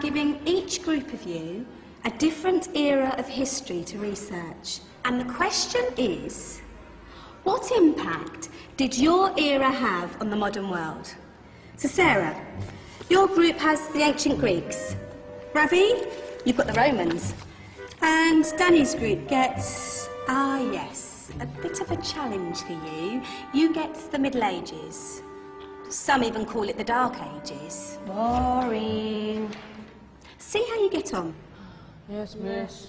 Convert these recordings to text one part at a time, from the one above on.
giving each group of you a different era of history to research. And the question is, what impact did your era have on the modern world? So Sarah, your group has the ancient Greeks. Ravi, you've got the Romans. And Danny's group gets, yes, a bit of a challenge for you. You get the Middle Ages. Some even call it the Dark Ages. Boring. See how you get on. Yes, miss.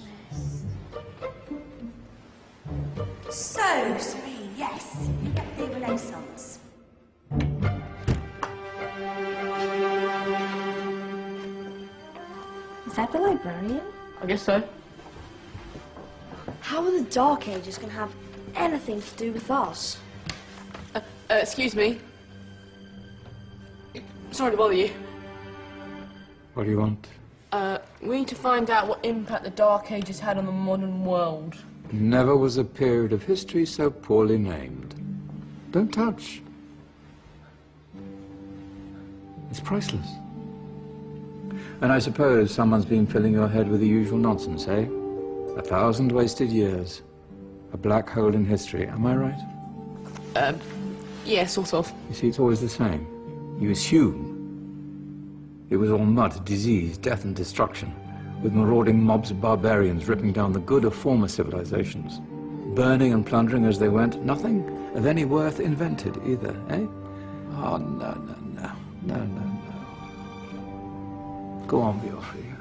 So, Serene, yes, you get the Renaissance. Is that the librarian? I guess so. How are the Dark Ages going to have anything to do with us? Excuse me. Sorry to bother you. What do you want? We need to find out what impact the Dark Ages had on the modern world. Never was a period of history so poorly named. Don't touch. It's priceless. And I suppose someone's been filling your head with the usual nonsense, eh? 1,000 wasted years. A black hole in history, am I right? Yeah, sort of. You see, it's always the same. You assume it was all mud, disease, death and destruction, with marauding mobs of barbarians ripping down the good of former civilizations, burning and plundering as they went, nothing of any worth invented either, eh? Oh, no. Go on, Beofrey.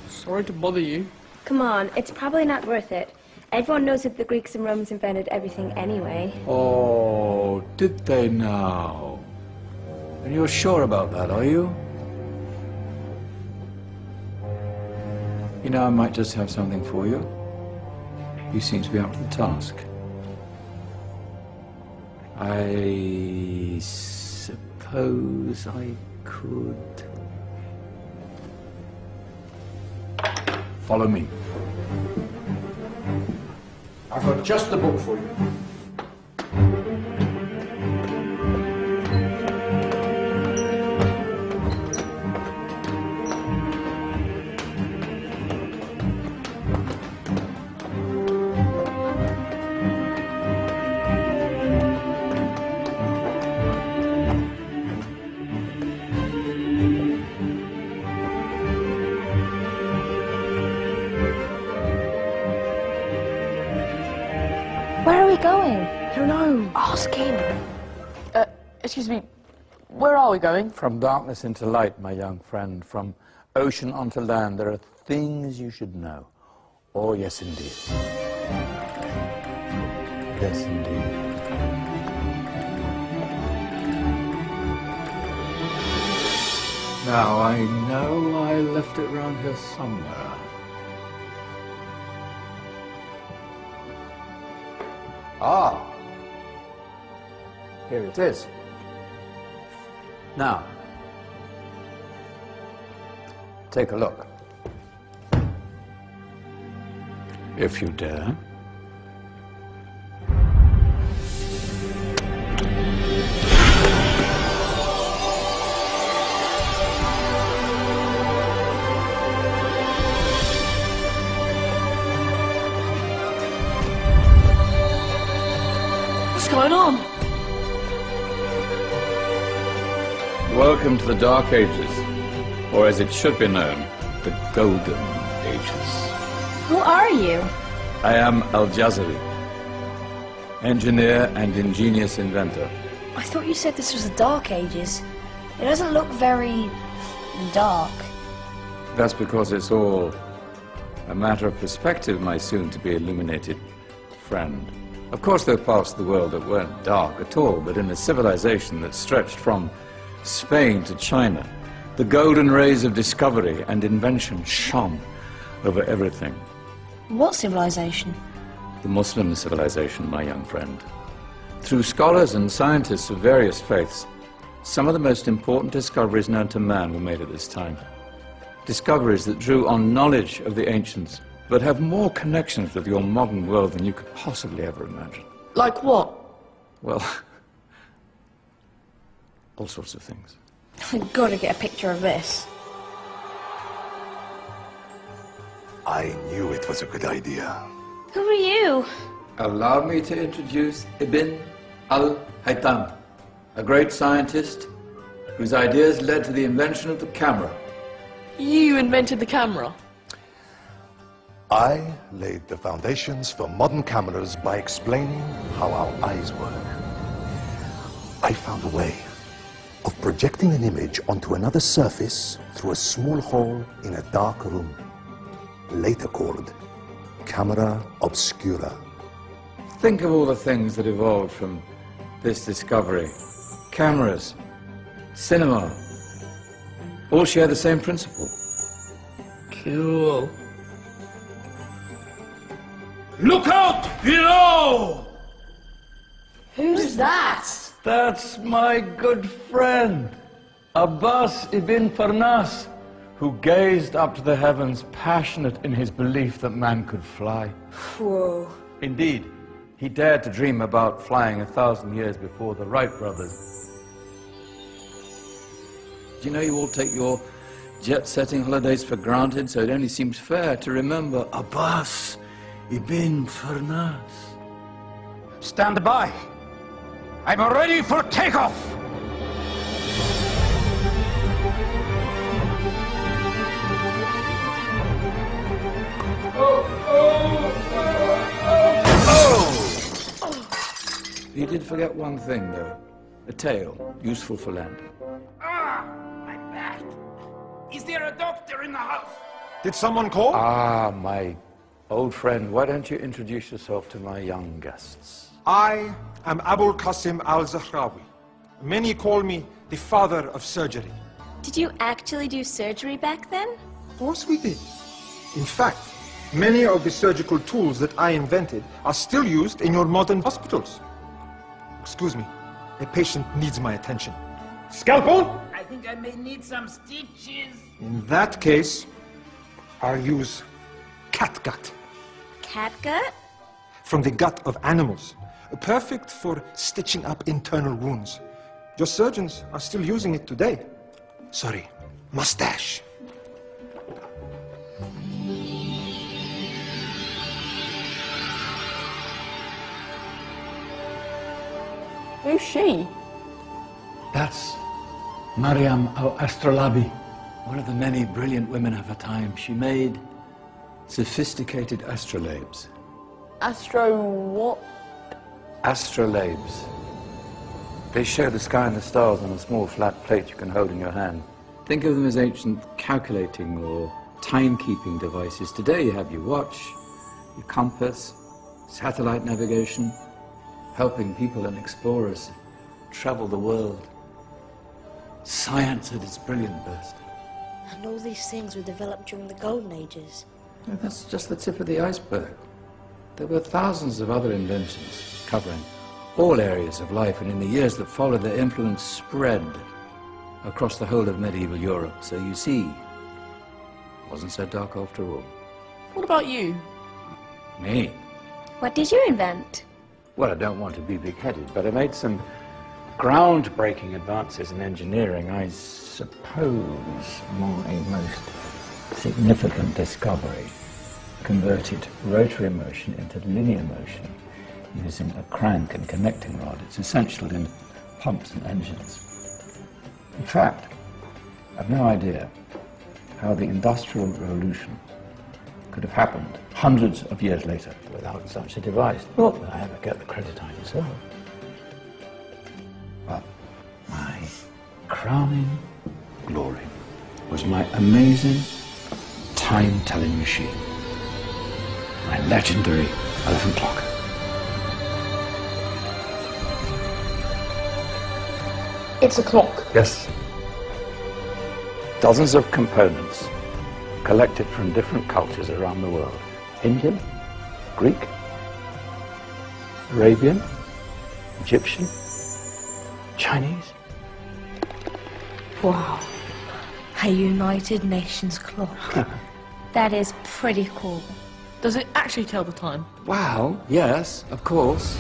Sorry to bother you. Come on, it's probably not worth it. Everyone knows that the Greeks and Romans invented everything anyway. Oh, did they now? And you're sure about that, are you? You know, I might just have something for you. You seem to be up to the task. I suppose I could... Follow me. I've got just the book for you. Where are we going? I don't know. Ask him. Excuse me. Where are we going? From darkness into light, my young friend. From ocean onto land, there are things you should know. Oh, yes, indeed. Yes, indeed. Now, I know I left it round here somewhere. Ah! Here it is. Now, take a look. If you dare. What's going on? Welcome to the Dark Ages, or as it should be known, the Golden Ages. Who are you? I am Al-Jazari, engineer and ingenious inventor. I thought you said this was the Dark Ages. It doesn't look very... dark. That's because it's all a matter of perspective, my soon-to-be illuminated friend. Of course, there are parts of the world that weren't dark at all, but in a civilization that stretched from Spain to China, the golden rays of discovery and invention shone over everything. What civilization? The Muslim civilization, my young friend. Through scholars and scientists of various faiths, some of the most important discoveries known to man were made at this time. Discoveries that drew on knowledge of the ancients, but have more connections with your modern world than you could possibly ever imagine. Like what? Well, all sorts of things. I've got to get a picture of this. I knew it was a good idea. Who are you? Allow me to introduce Ibn al-Haytham, a great scientist whose ideas led to the invention of the camera. You invented the camera. I laid the foundations for modern cameras by explaining how our eyes work. I found a way of projecting an image onto another surface through a small hole in a dark room, later called camera obscura. Think of all the things that evolved from this discovery. Cameras, cinema, all share the same principle. Cool. Look out below! Who's that? That's my good friend, Abbas ibn Farnas, who gazed up to the heavens, passionate in his belief that man could fly. Whoa. Indeed, he dared to dream about flying 1,000 years before the Wright brothers. Do you know you all take your jet-setting holidays for granted, so it only seems fair to remember Abbas ibn Farnas. Stand by. I'm ready for takeoff. You did forget one thing, though. A tail, useful for landing. Ah, my back. Is there a doctor in the house? Did someone call? Ah, my old friend, why don't you introduce yourself to my young guests? I am Abul Qasim al-Zahrawi. Many call me the father of surgery. Did you actually do surgery back then? Of course we did. In fact, many of the surgical tools that I invented are still used in your modern hospitals. Excuse me, a patient needs my attention. Scalpel? I think I may need some stitches. In that case, I'll use catgut. Catgut? From the gut of animals. Perfect for stitching up internal wounds. Your surgeons are still using it today. Sorry, mustache. Who's she? That's Maryam al-Astrolabi. One of the many brilliant women of her time. She made sophisticated astrolabes. Astro what? Astrolabes. They show the sky and the stars on a small flat plate you can hold in your hand. Think of them as ancient calculating or timekeeping devices. Today you have your watch, your compass, satellite navigation, helping people and explorers travel the world. Science at its brilliant best. And all these things were developed during the Golden Ages. And that's just the tip of the iceberg. There were thousands of other inventions covering all areas of life, and in the years that followed, their influence spread across the whole of medieval Europe. So you see, it wasn't so dark after all. What about you? Me? What did you invent? Well, I don't want to be big-headed, but I made some groundbreaking advances in engineering. I suppose my most significant discovery converted rotary motion into linear motion using a crank and connecting rod. It's essential in pumps and engines. In fact, I've no idea how the Industrial Revolution could have happened hundreds of years later without such a device. Not that I ever get the credit I deserve. But my crowning glory was my amazing time-telling machine. My legendary elephant clock. It's a clock. Yes. Dozens of components collected from different cultures around the world. Indian, Greek, Arabian, Egyptian, Chinese. Wow. A United Nations clock. That is pretty cool. Does it actually tell the time? Well, yes, of course.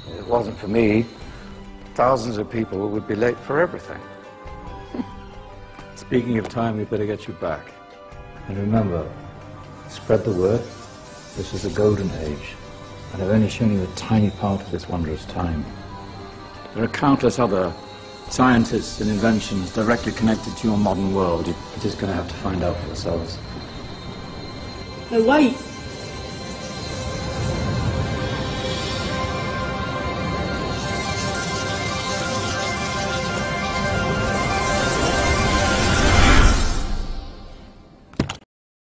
If it wasn't for me, thousands of people would be late for everything. Speaking of time, we better get you back. And remember, Spread the word. This is the golden age, and I've only shown you a tiny part of this wondrous time. There are countless other scientists and inventions directly connected to your modern world. You're just going to have to find out for yourselves. No, wait!